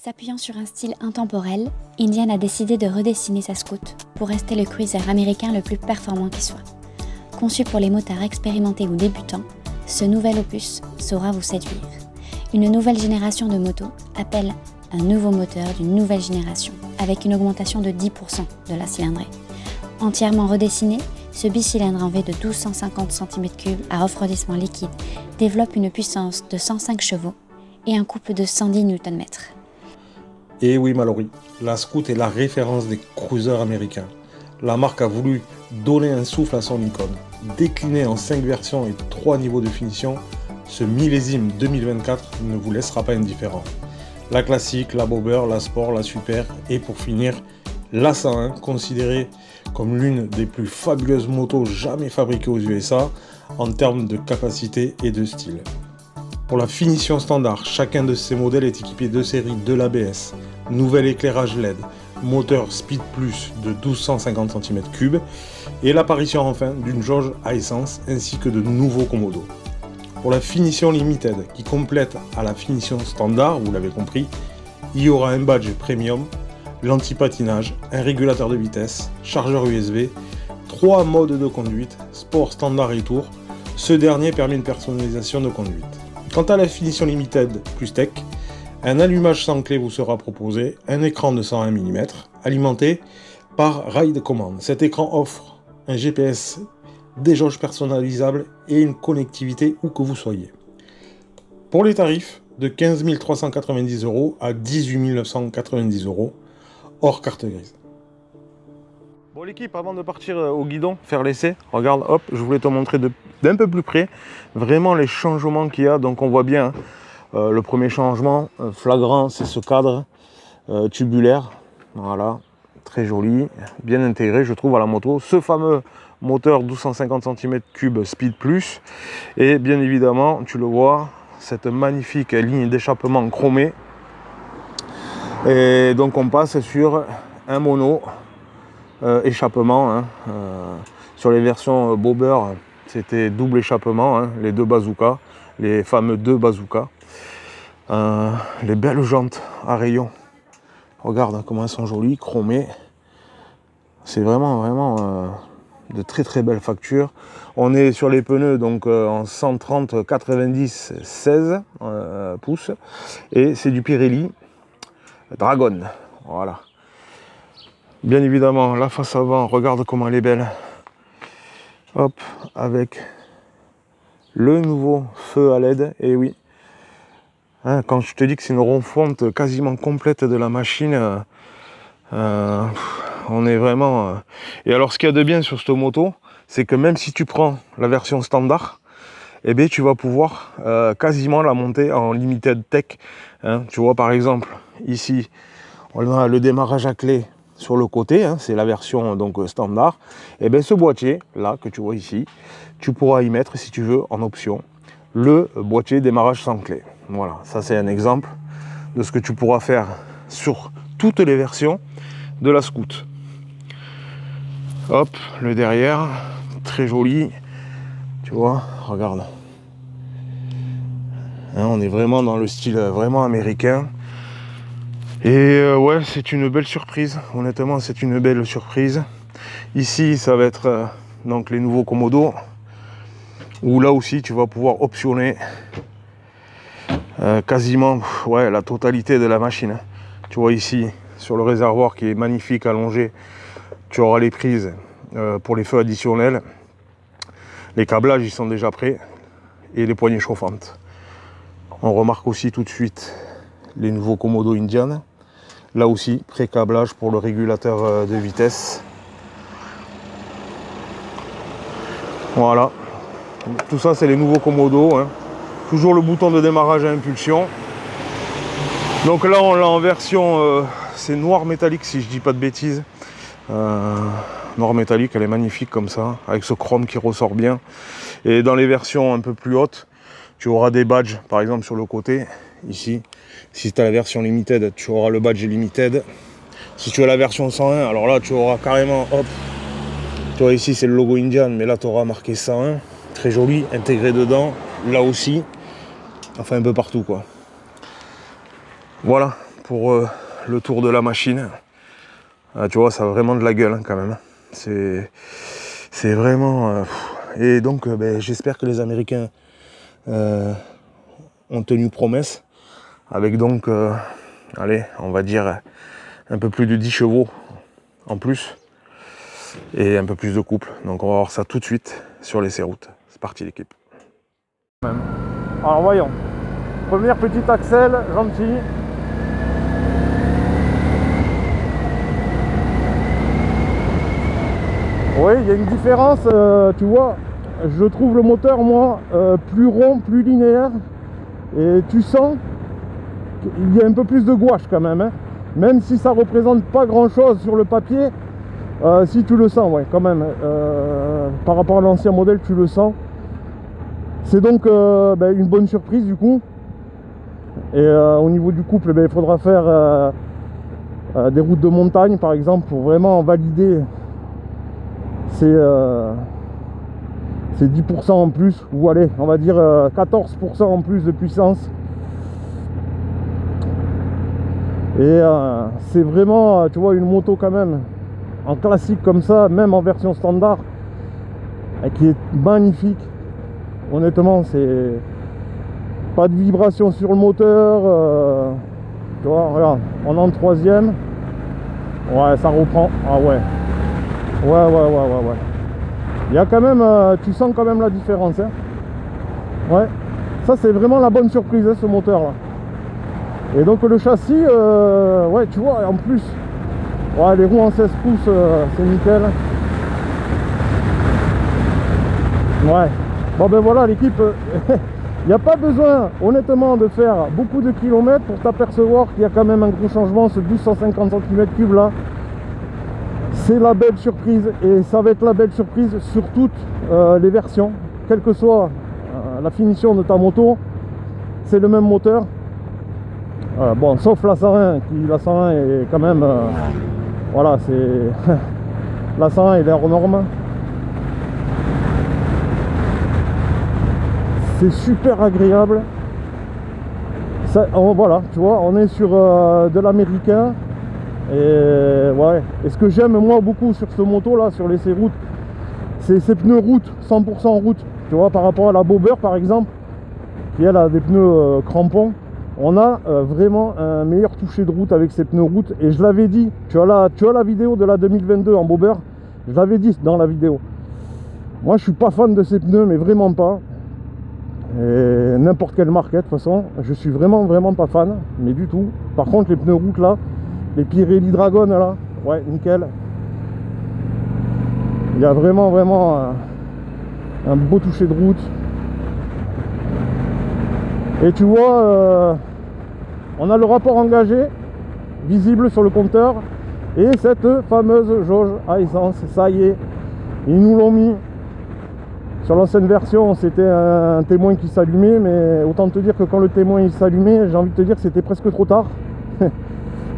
S'appuyant sur un style intemporel, Indian a décidé de redessiner sa Scout pour rester le cruiser américain le plus performant qui soit. Conçu pour les motards expérimentés ou débutants, ce nouvel opus saura vous séduire. Une nouvelle génération de motos appelle un nouveau moteur d'une nouvelle génération, avec une augmentation de 10% de la cylindrée. Entièrement redessiné, ce bicylindre en V de 1250 cm3 à refroidissement liquide développe une puissance de 105 chevaux et un couple de 110 Nm. Et oui Mallory, la Scout est la référence des cruisers américains. La marque a voulu donner un souffle à son icône. Décliné en 5 versions et 3 niveaux de finition, ce millésime 2024 ne vous laissera pas indifférent. La classique, la bobber, la sport, la super et pour finir, la 101, considérée comme l'une des plus fabuleuses motos jamais fabriquées aux USA en termes de capacité et de style. Pour la finition standard, chacun de ces modèles est équipé de série de l'ABS, nouvel éclairage LED, moteur Speed Plus de 1250 cm3 et l'apparition enfin d'une jauge à essence ainsi que de nouveaux commodos. Pour la finition limited qui complète à la finition standard, vous l'avez compris, il y aura un badge premium, l'anti-patinage, un régulateur de vitesse, chargeur USB, 3 modes de conduite, sport, standard et tour. Ce dernier permet une personnalisation de conduite. Quant à la finition limited plus tech, un allumage sans clé vous sera proposé, un écran de 101 mm alimenté par Ride Command. Cet écran offre un GPS, des jauges personnalisables et une connectivité où que vous soyez. Pour les tarifs, de 15 390 € à 18 990 €, hors carte grise. Bon l'équipe, avant de partir au guidon, faire l'essai, regarde, hop, je voulais te montrer d'un peu plus près, vraiment les changements qu'il y a. Donc on voit bien, le premier changement flagrant, c'est ce cadre tubulaire, voilà, très joli, bien intégré je trouve à la moto. Ce fameux moteur 1250 cm3 Speed Plus, et bien évidemment, tu le vois, cette magnifique ligne d'échappement chromée. Et donc on passe sur un mono échappement, hein. Sur les versions bobber, c'était double échappement, hein, les deux bazookas, les fameux deux bazookas. Les belles jantes à rayons, regarde comment elles sont jolies, chromées. C'est vraiment de très belles factures. On est sur les pneus donc en 130 90 16 pouces et c'est du Pirelli Dragon, voilà. Bien évidemment la face avant, regarde comment elle est belle, hop, avec le nouveau feu à LED. Et oui, hein, quand je te dis que c'est une refonte quasiment complète de la machine, on est vraiment... Et alors ce qu'il y a de bien sur cette moto, c'est que même si tu prends la version standard, eh bien, tu vas pouvoir quasiment la monter en limited tech, hein. Tu vois par exemple ici on a le démarrage à clé sur le côté, hein, c'est la version donc standard. Et bien ce boîtier là que tu vois ici, tu pourras y mettre si tu veux en option le boîtier démarrage sans clé. Voilà, ça c'est un exemple de ce que tu pourras faire sur toutes les versions de la Scout. Hop, le derrière, très joli, tu vois, regarde. Hein, on est vraiment dans le style vraiment américain. Et ouais, c'est une belle surprise, honnêtement c'est une belle surprise. Ici ça va être donc les nouveaux commodos, où là aussi tu vas pouvoir optionner quasiment ouais, la totalité de la machine. Tu vois ici sur le réservoir qui est magnifique allongé, tu auras les prises pour les feux additionnels, les câblages ils sont déjà prêts et les poignées chauffantes. On remarque aussi tout de suite les nouveaux commodos Indian. Là aussi, pré-câblage pour le régulateur de vitesse. Voilà. Tout ça, c'est les nouveaux commodos, hein. Toujours le bouton de démarrage à impulsion. Donc là, on l'a en version... c'est noir métallique, si je dis pas de bêtises. Noir métallique, elle est magnifique comme ça, avec ce chrome qui ressort bien. Et dans les versions un peu plus hautes, tu auras des badges, par exemple sur le côté, ici. Si tu as la version limited, tu auras le badge limited. Si tu as la version 101, alors là tu auras carrément, hop, tu vois ici c'est le logo Indian, mais là tu auras marqué 101, très joli, intégré dedans, là aussi, enfin un peu partout quoi. Voilà pour le tour de la machine. Tu vois, ça a vraiment de la gueule quand même. C'est vraiment... Et donc, j'espère que les Américains ont tenu promesse. Avec donc, allez, on va dire un peu plus de 10 chevaux en plus. Et un peu plus de couple. Donc on va voir ça tout de suite sur l'essai route. C'est parti l'équipe. Alors voyons. Première petite axelle, gentil. Oui, il y a une différence, tu vois, je trouve le moteur, moi, plus rond, plus linéaire. Et tu sens qu'il y a un peu plus de gouache quand même. Hein. Même si ça représente pas grand-chose sur le papier, si tu le sens, ouais, quand même. Par rapport à l'ancien modèle, tu le sens. C'est donc une bonne surprise du coup. Et au niveau du couple, il faudra faire des routes de montagne par exemple pour vraiment valider ces 10% en plus, ou allez, on va dire 14% en plus de puissance. Et c'est vraiment, tu vois, une moto quand même en classique comme ça, même en version standard, qui est magnifique. Honnêtement, c'est pas de vibration sur le moteur. Tu vois, regarde, on est en troisième. Ouais, ça reprend. Ah ouais. Ouais. Il y a quand même, tu sens quand même la différence. Hein. Ouais. Ça, c'est vraiment la bonne surprise, hein, ce moteur-là. Et donc le châssis, ouais, tu vois, en plus, ouais, les roues en 16 pouces, c'est nickel. Ouais. Bon ben voilà l'équipe, il n'y a pas besoin honnêtement de faire beaucoup de kilomètres pour t'apercevoir qu'il y a quand même un gros changement, ce 1250 cm3 là. C'est la belle surprise et ça va être la belle surprise sur toutes les versions, quelle que soit la finition de ta moto, c'est le même moteur. Bon, sauf la 101, la 101 est quand même, voilà, c'est la 101 est hors norme. C'est super agréable. Ça, voilà, tu vois, on est sur de l'américain. Et ouais, et ce que j'aime moi beaucoup sur ce moto là, sur l'essai route, c'est ces pneus route, 100% route. Tu vois, par rapport à la Bobber par exemple, qui elle a des pneus crampons. On a vraiment un meilleur toucher de route avec ces pneus route. Et je l'avais dit, tu as la vidéo de la 2022 en Bobber. Je l'avais dit dans la vidéo. Moi je suis pas fan de ces pneus, mais vraiment pas. Et n'importe quelle marque, de toute façon, je suis vraiment pas fan, mais du tout. Par contre les pneus route là, les Pirelli Dragon là, ouais, nickel. Il y a vraiment un beau toucher de route. Et tu vois, on a le rapport engagé visible sur le compteur et cette fameuse jauge à essence. Ça y est, ils nous l'ont mis. Sur l'ancienne version, c'était un témoin qui s'allumait, mais autant te dire que quand le témoin il s'allumait, j'ai envie de te dire que c'était presque trop tard.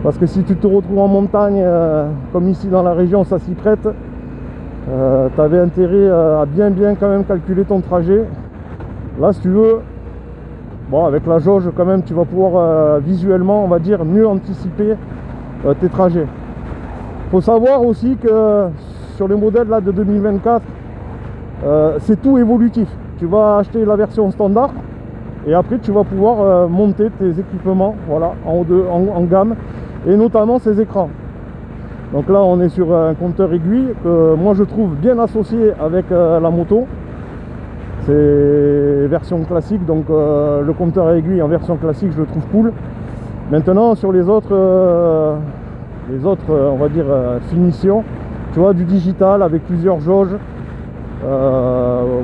Parce que si tu te retrouves en montagne, comme ici dans la région, ça s'y prête, tu avais intérêt à bien quand même calculer ton trajet. Là, si tu veux, bon, avec la jauge quand même, tu vas pouvoir visuellement, on va dire, mieux anticiper tes trajets. Il faut savoir aussi que sur les modèles là, de 2024, c'est tout évolutif. Tu vas acheter la version standard et après tu vas pouvoir monter tes équipements, voilà, en gamme, et notamment ces écrans. Donc là on est sur un compteur aiguille que moi je trouve bien associé avec la moto. C'est version classique, donc le compteur à aiguille en version classique je le trouve cool. Maintenant sur les autres on va dire finitions, tu vois, du digital avec plusieurs jauges.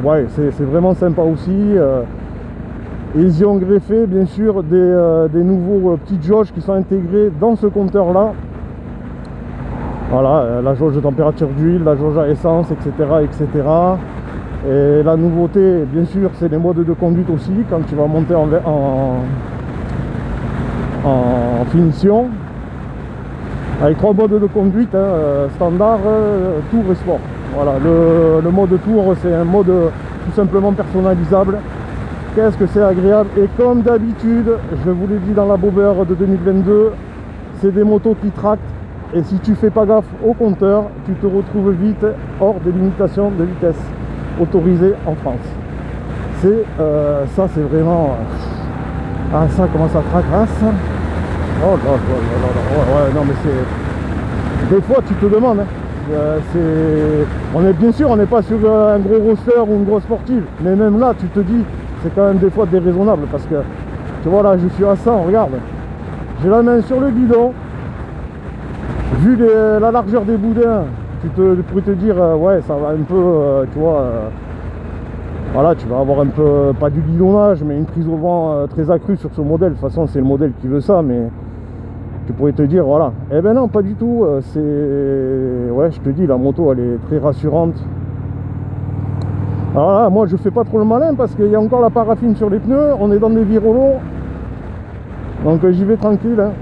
Ouais, c'est vraiment sympa aussi. Et ils y ont greffé bien sûr des nouveaux petites jauges qui sont intégrées dans ce compteur là. Voilà, la jauge de température d'huile, la jauge à essence, etc. Et la nouveauté bien sûr c'est les modes de conduite aussi quand tu vas monter en finition. Avec 3 modes de conduite, hein, standard, tour et sport. Voilà, le mode tour c'est un mode tout simplement personnalisable. Qu'est-ce que c'est agréable. Et comme d'habitude, je vous l'ai dit dans la Bobber de 2022, c'est des motos qui tractent. Et si tu fais pas gaffe au compteur, tu te retrouves vite hors des limitations de vitesse autorisées en France. C'est ça, c'est vraiment... ah ça, comment ça tracasse. Oh là là là là, ouais, non mais c'est... Des fois tu te demandes, hein, on est bien sûr, on n'est pas sur un gros roster ou une grosse sportive, mais même là tu te dis, c'est quand même des fois déraisonnable, parce que tu vois là, je suis à 100, regarde, j'ai la main sur le guidon, vu la largeur des boudins, tu pourrais te dire, ouais, ça va un peu, tu vois, voilà, tu vas avoir un peu, pas du guidonnage, mais une prise au vent très accrue sur ce modèle. De toute façon, c'est le modèle qui veut ça, mais tu pourrais te dire, voilà. Eh ben non, pas du tout. C'est, ouais, je te dis, la moto, elle est très rassurante. Alors là, moi, je fais pas trop le malin parce qu'il y a encore la paraffine sur les pneus. On est dans des virolos, donc j'y vais tranquille. Hein.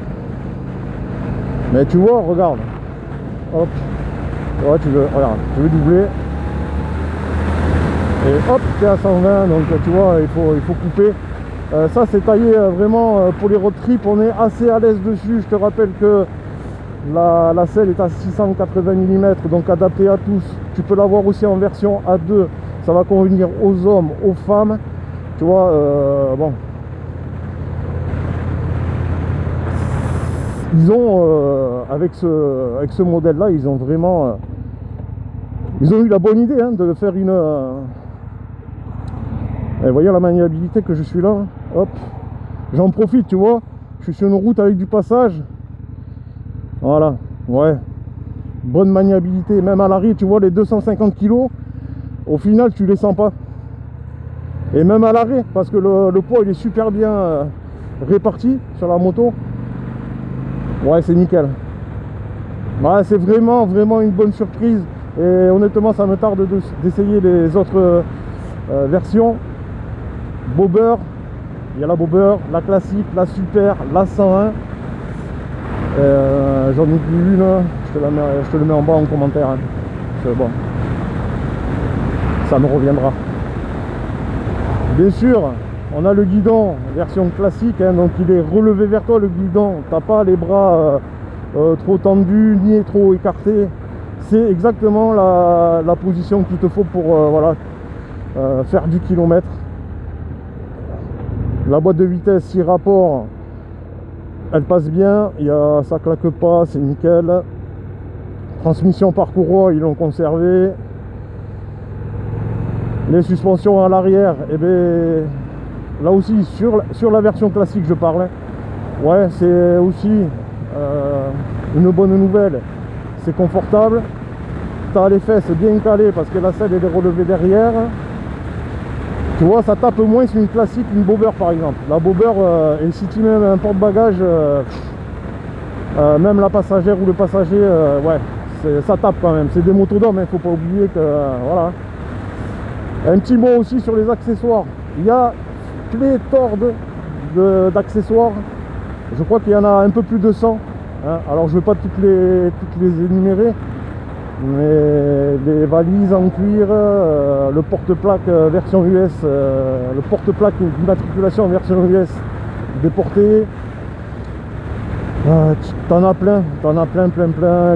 Mais tu vois, regarde. Hop. Ouais, regarde, tu veux doubler. Et hop, tu es à 120, donc tu vois, il faut couper. Ça, c'est taillé vraiment pour les road trips, on est assez à l'aise dessus. Je te rappelle que la selle est à 680 mm, donc adaptée à tous. Tu peux l'avoir aussi en version A2, ça va convenir aux hommes, aux femmes. Tu vois, bon. Ils ont, avec ce modèle-là, ils ont vraiment... ils ont eu la bonne idée hein, de faire une... et voyez la maniabilité que je suis là, hop, j'en profite, tu vois, je suis sur une route avec du passage, voilà, ouais, bonne maniabilité, même à l'arrêt, tu vois, les 250 kg, au final, tu les sens pas, et même à l'arrêt, parce que le poids, il est super bien réparti sur la moto, ouais, c'est nickel, ouais, c'est vraiment, vraiment une bonne surprise, et honnêtement, ça me tarde d'essayer les autres versions. Bobber, il y a la Bobber, la classique, la super, la 101. J'en oublie une, je te le mets en bas en commentaire. Hein. C'est bon. Ça me reviendra. Bien sûr, on a le guidon version classique, hein, donc il est relevé vers toi le guidon. T'as pas les bras trop tendus ni trop écartés. C'est exactement la position qu'il te faut pour voilà, faire du kilomètre. La boîte de vitesse 6 rapports, elle passe bien, ça claque pas, c'est nickel. Transmission par courroie, ils l'ont conservé. Les suspensions à l'arrière, et bien là aussi sur la version classique je parlais. Ouais, c'est aussi une bonne nouvelle. C'est confortable. Tu as les fesses bien calées parce que la selle elle est relevée derrière. Tu vois, ça tape moins sur une classique, une Bobber par exemple. La Bobber, et si tu mets un porte-bagages, même la passagère ou le passager, ouais, ça tape quand même. C'est des motos d'hommes, il ne faut pas oublier que, voilà. Un petit mot aussi sur les accessoires. Il y a pléthore d'accessoires. Je crois qu'il y en a un peu plus de 100. Hein. Alors je ne vais pas toutes les énumérer. Mais les valises en cuir, le porte-plaque version US, le porte-plaque d'immatriculation version US déporté, t'en as plein,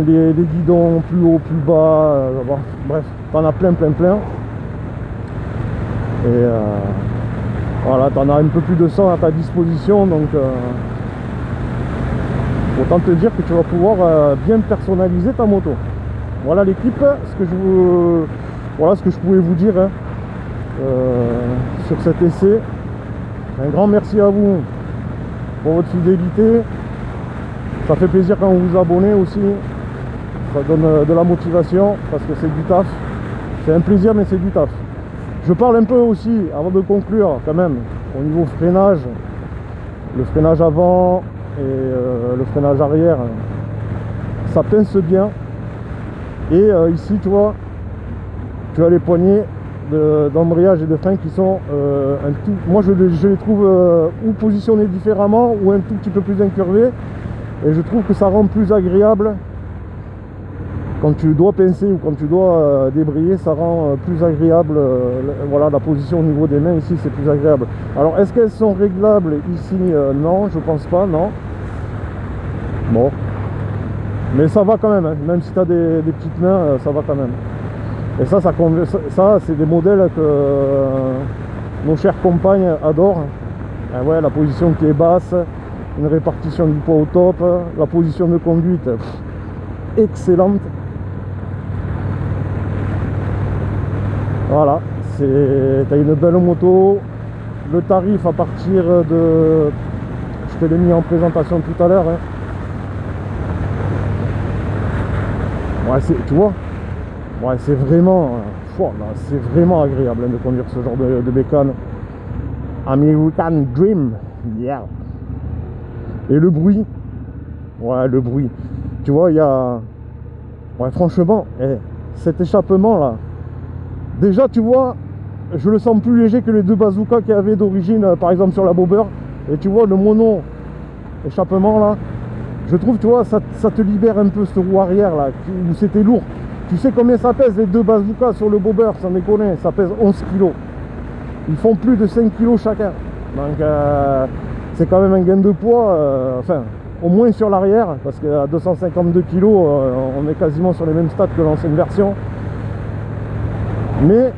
les guidons plus haut, plus bas, bon, bref, t'en as plein. Et voilà, t'en as un peu plus de 100 à ta disposition, donc autant te dire que tu vas pouvoir bien personnaliser ta moto. Voilà l'équipe, voilà ce que je pouvais vous dire hein, sur cet essai. Un grand merci à vous pour votre fidélité. Ça fait plaisir quand vous vous abonnez aussi. Ça donne de la motivation parce que c'est du taf. C'est un plaisir mais c'est du taf. Je parle un peu aussi, avant de conclure quand même, au niveau freinage. Le freinage avant et le freinage arrière, ça pince bien. Et ici tu vois, tu as les poignées d'embrayage et de frein qui sont un tout... Moi je les trouve ou positionnés différemment ou un tout petit peu plus incurvés. Et je trouve que ça rend plus agréable quand tu dois pincer ou quand tu dois débrayer, ça rend plus agréable. Voilà, la position au niveau des mains ici c'est plus agréable. Alors est-ce qu'elles sont réglables ici? Non, je pense pas, non. Bon. Mais ça va quand même, hein. Même si tu as des petites mains, ça va quand même. Et ça c'est des modèles que nos chères compagnes adorent. Et ouais, la position qui est basse, une répartition du poids au top, la position de conduite, excellente. Voilà, t'as une belle moto. Le tarif à partir de... Je te l'ai mis en présentation tout à l'heure. Hein. Ouais, tu vois, ouais, c'est vraiment agréable hein, de conduire ce genre de bécane. American Dream, yeah. Et le bruit, ouais, le bruit. Tu vois, il y a... Ouais, franchement, cet échappement là, déjà, tu vois, je le sens plus léger que les deux bazookas qu'il y avait d'origine, par exemple sur la Bobber. Et tu vois, le mono échappement là, je trouve, tu vois, ça te libère un peu ce roue arrière là, où c'était lourd. Tu sais combien ça pèse les deux bazookas sur le Bobber, sans déconner, ça pèse 11 kg. Ils font plus de 5 kg chacun. Donc c'est quand même un gain de poids, enfin, au moins sur l'arrière, parce qu'à 252 kg, on est quasiment sur les mêmes stats que l'ancienne version. Mais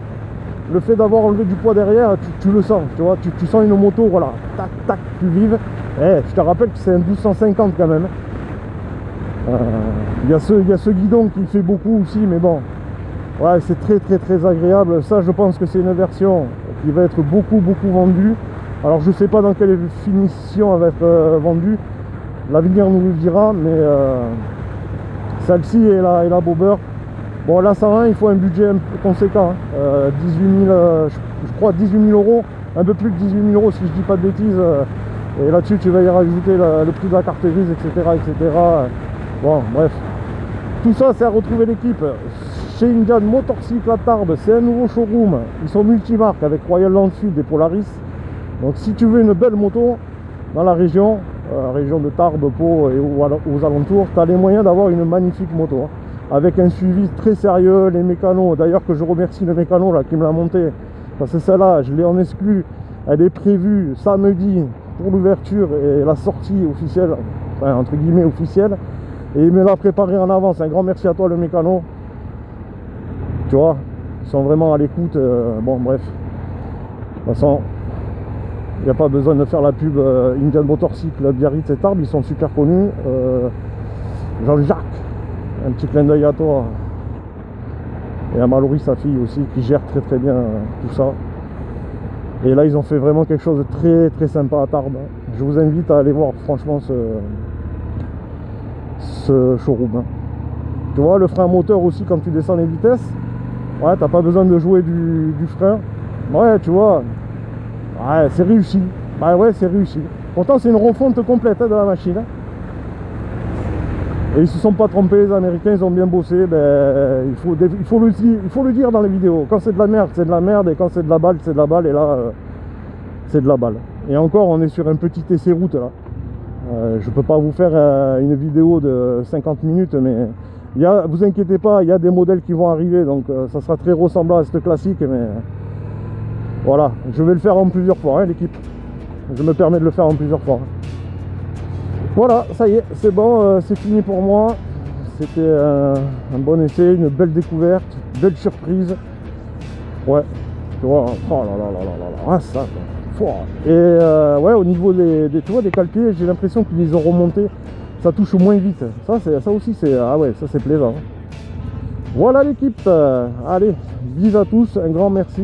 le fait d'avoir enlevé du poids derrière, tu le sens, tu vois, tu sens une moto, voilà, tac, tac, plus vive. Je te rappelle que c'est un 1250 quand même. Il y a ce guidon qui fait beaucoup aussi, mais bon, ouais, c'est très agréable. Ça, je pense que c'est une version qui va être beaucoup vendue. Alors, je sais pas dans quelle finition elle va être vendue. L'avenir nous le dira, mais celle-ci et la Bobber. Bon, la 101, il faut un budget un peu conséquent. Hein. 18 000, je crois 18 000 euros, un peu plus de 18 000 euros si je dis pas de bêtises. Et là-dessus, tu vas y rajouter le prix de la carte grise, etc. Bon, bref. Tout ça, c'est à retrouver l'équipe chez Indian Motorcycle à Tarbes. C'est un nouveau showroom. Ils sont multimarques avec Royal Enfield et Polaris. Donc, si tu veux une belle moto dans la région de Tarbes, Pau et aux alentours, tu as les moyens d'avoir une magnifique moto. Hein. Avec un suivi très sérieux, les mécanos, d'ailleurs que je remercie le mécano là, qui me l'a monté, parce que celle-là, je l'ai en exclu, elle est prévue samedi pour l'ouverture et la sortie officielle, enfin entre guillemets officielle, et il me l'a préparé en avance. Un grand merci à toi le mécano, tu vois, ils sont vraiment à l'écoute. Bon bref, de toute façon, il n'y a pas besoin de faire la pub. Indian Motorcycle, Biarritz et Tarbes, ils sont super connus. Jean-Jacques, un petit clin d'œil à toi, et à Mallory, sa fille aussi, qui gère très bien tout ça. Et là ils ont fait vraiment quelque chose de très sympa à Tarbes. Je vous invite à aller voir franchement ce showroom. Tu vois, le frein moteur aussi, quand tu descends les vitesses, ouais, t'as pas besoin de jouer du frein. Ouais, tu vois, ouais, c'est réussi. Bah ouais, c'est réussi. Pourtant c'est une refonte complète hein, de la machine. Et ils se sont pas trompés, les Américains, ils ont bien bossé. Ben, il faut le dire dans les vidéos. Quand c'est de la merde, c'est de la merde. Et quand c'est de la balle, c'est de la balle. Et là, c'est de la balle. Et encore, on est sur un petit essai route là. Je peux pas vous faire une vidéo de 50 minutes, mais vous inquiétez pas, il y a des modèles qui vont arriver. Donc ça sera très ressemblant à cette classique. Mais voilà, je vais le faire en plusieurs fois, hein, l'équipe. Je me permets de le faire en plusieurs fois. Voilà, ça y est, c'est bon, c'est fini pour moi. C'était un bon essai, une belle découverte, belle surprise. Ouais, tu vois, oh là là, ah ça, quoi. Et ouais, au niveau tu vois, des cale-pieds, j'ai l'impression qu'ils les ont remontés, ça touche moins vite. Ça aussi, ah ouais, ça c'est plaisant. Voilà l'équipe, allez, bisous à tous, un grand merci.